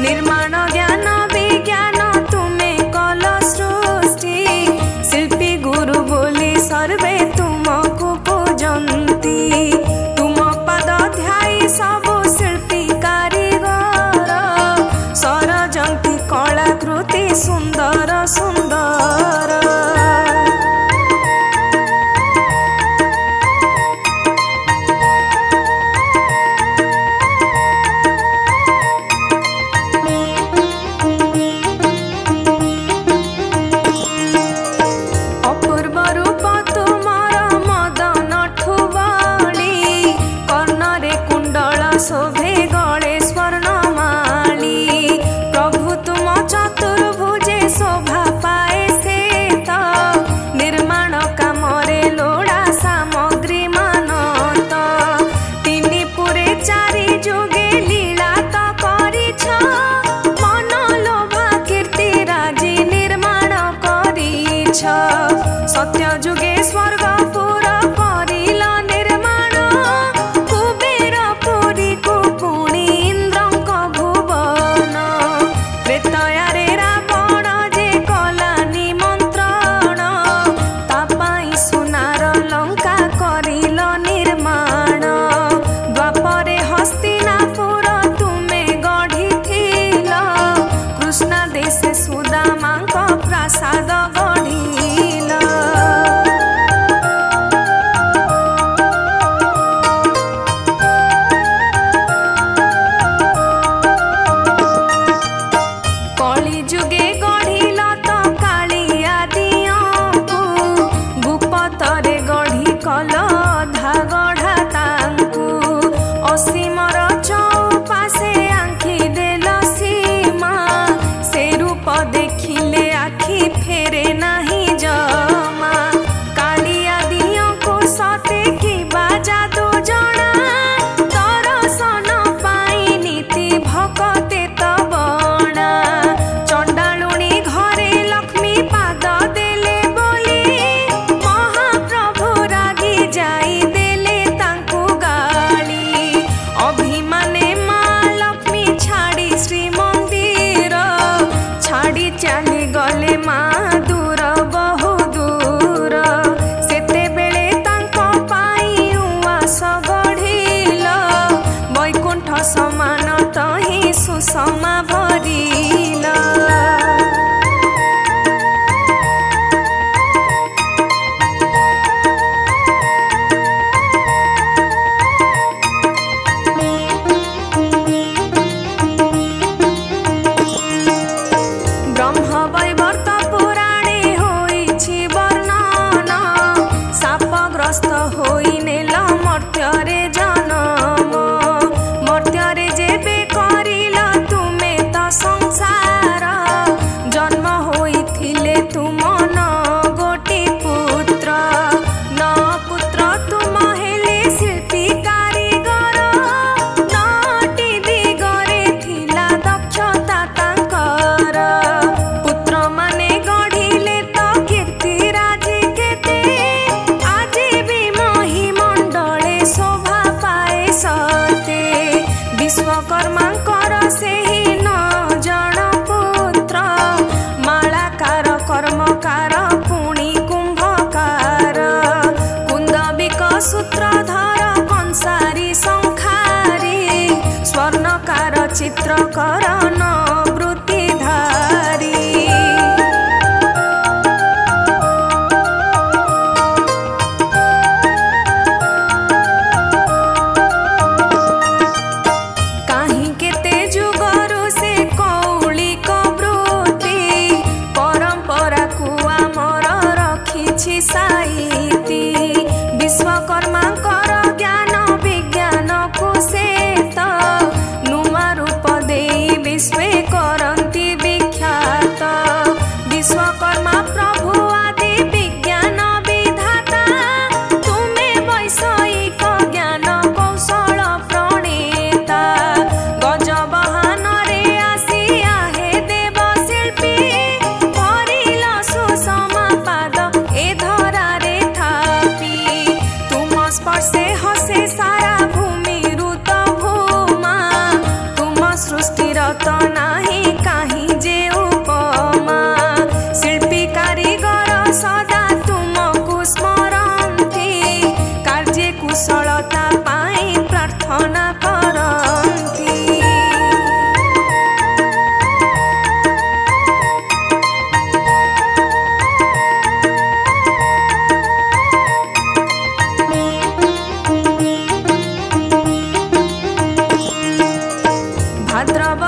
निर्माण ज्ञान विज्ञान तुमे कल सृष्टि शिल्पी गुरु बोली सर्वे तुमको पूजन्ति तुम पद ध्यायी सबु शिल्पी कारीगर सरजन्ति कलाकृति सुंदर सुंदर। शोभे गले स्वर्णमाली प्रभु तुम चतुर्भुजे शोभा पाए से तो निर्माण कामरे लोड़ा सामग्री मानत तीनी पुरे चारि जुगे लीला तो करिछ मन लोभा कीर्ति राजी निर्माण करिछ सत्य जुगे स्वर्गपुर करिल निर्माण कुबेर पुरी को पुणी इंद्रंक भुवन त्रेतयारे रावण जे कला निमंत्रण तापाई सुनार लंका करिल निर्माण द्वापरे हस्तिनापुर तुमे गढ़िथिल कृष्ण देशे सुदामांक प्रासाद गढ़िल। कली जुगे गढ़िल तो कालिया दियंकु गुपतरे गढ़ी कल धागढ़ा तांकु असीमर चौपासे आंखि देल सीमा से रूप देखिले आखि फेरे नाही जमा कालिया दियंकु सते कि जादू जणा दर्शन पाई नीति भकते तबणा चंडालुणी घरे लक्ष्मी पाद देले बोली महाप्रभु रागी जाई देले तांकु गाली अभिमाने माँ लक्ष्मी छाड़ी श्रीमंदिर छाड़ी चली गले माँ दूर बहु दूर सेते बेले तांको पाई उआस गढ़िल वैकुंठ समान तही सुषमा भरिल। ब्रह्मवैवर्त पुराणे होइछि वर्णन शापग्रस्त होई नेल मर्त्यरे जन्म मर्त्यरे जेबे करिल तुमे त संसार जन्म होइथिले तुम न गोटी पुत्र न पुत्र तुम हेले शिल्पी कारीगर नटी दिगरे थिला दक्षता तांकर पुत्र माने गढ़िले तो कीर्ति राजी केते आजी भी मही मंडले शोभा पाए सते विश्वकर्मांकर सेही न जन पुत्र मालाकार कर्मकार पुणी कुंभकार कुंदबिक सूत्रधर कंसारी संखारी स्वर्णकार चित्रकर न वृत्तिधारी। काहीं केते जुगरु से कौलिक वृत्ति परंपरा को आमर रखिछि साइति विश्वकर्मांकर ज्ञान विज्ञान को से तो नुमा रूप देई ଶକ୍ତିର ତ ନାହିଁ କାହିଁ ଯେ ଉପମା ଶିଳ୍ପୀ କାରିଗର ସଦା ତୁମକୁ ସ୍ମରନ୍ତି କାର୍ଯ୍ୟ କୁଶଳତା ପାଇଁ ପ୍ରାର୍ଥନା କରନ୍ତି। ଭାଦ୍ରବ